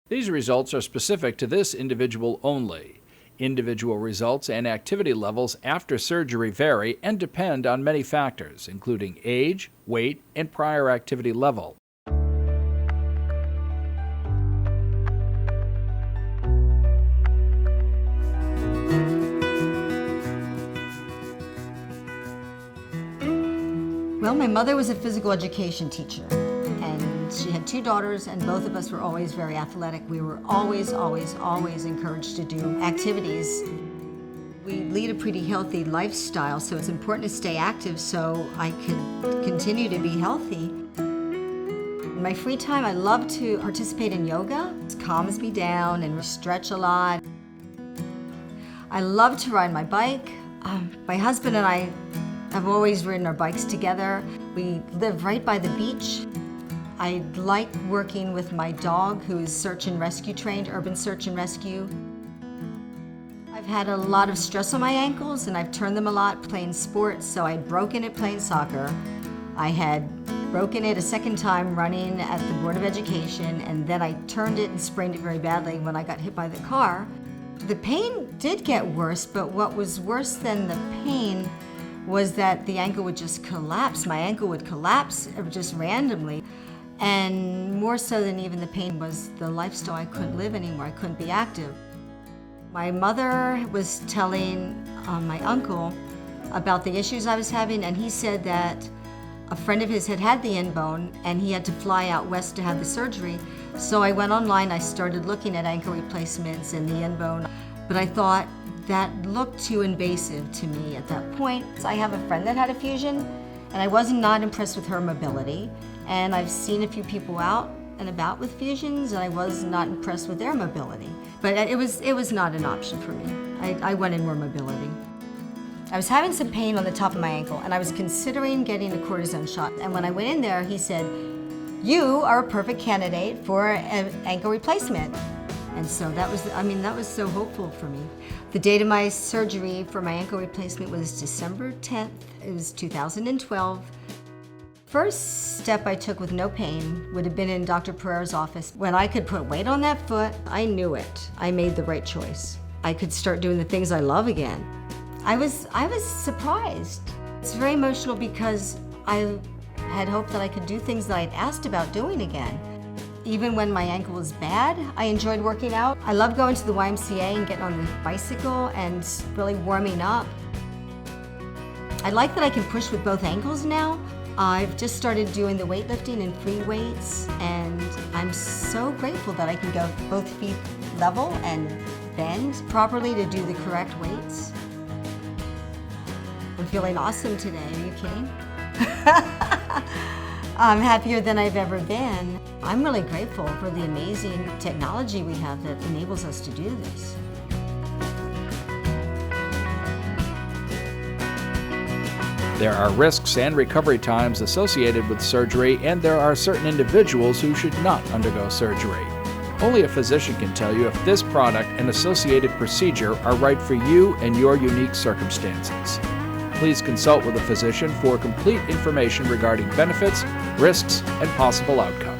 These results are specific to this individual only. Individual results and activity levels after surgery vary and depend on many factors, including age, weight, and prior activity level. Well, my mother was a physical education teacher, and she had 2 daughters, and both of us were always very athletic. We were always encouraged to do activities. We lead a pretty healthy lifestyle, so it's important to stay active so I could continue to be healthy. In my free time, I love to participate in yoga. It calms me down and stretch a lot. I love to ride my bike. My husband and I have always ridden our bikes together. We live right by the beach. I like working with my dog, who is search and rescue trained, urban search and rescue. I've had a lot of stress on my ankles, and I've turned them a lot playing sports. So I'd broken it playing soccer. I had broken it a second time running at the Board of Education, and then I turned it and sprained it very badly when I got hit by the car. The pain did get worse, but what was worse than the pain was that the ankle would just collapse. My ankle would collapse just randomly. And more so than even the pain was the lifestyle. I couldn't live anymore. I couldn't be active. My mother was telling my uncle about the issues I was having, and he said that a friend of his had had the in-bone and he had to fly out west to have the surgery. So I went online, I started looking at ankle replacements and the in-bone, but I thought that looked too invasive to me at that point. So I have a friend that had a fusion, and I was not impressed with her mobility. And I've seen a few people out and about with fusions, and I was not impressed with their mobility. But it was not an option for me. I wanted more mobility. I was having some pain on the top of my ankle, and I was considering getting a cortisone shot. And when I went in there, he said, "You are a perfect candidate for an ankle replacement." And so that was so hopeful for me. The date of my surgery for my ankle replacement was December 10th. It was 2012. First step I took with no pain would have been in Dr. Pereira's office. When I could put weight on that foot, I knew it. I made the right choice. I could start doing the things I love again. I was surprised. It's very emotional because I had hoped that I could do things that I'd asked about doing again. Even when my ankle was bad, I enjoyed working out. I love going to the YMCA and getting on the bicycle and really warming up. I like that I can push with both ankles now. I've just started doing the weightlifting and free weights, and I'm so grateful that I can go both feet level and bend properly to do the correct weights. I'm feeling awesome today, are you kidding? I'm happier than I've ever been. I'm really grateful for the amazing technology we have that enables us to do this. There are risks and recovery times associated with surgery, and there are certain individuals who should not undergo surgery. Only a physician can tell you if this product and associated procedure are right for you and your unique circumstances. Please consult with a physician for complete information regarding benefits, risks, and possible outcomes.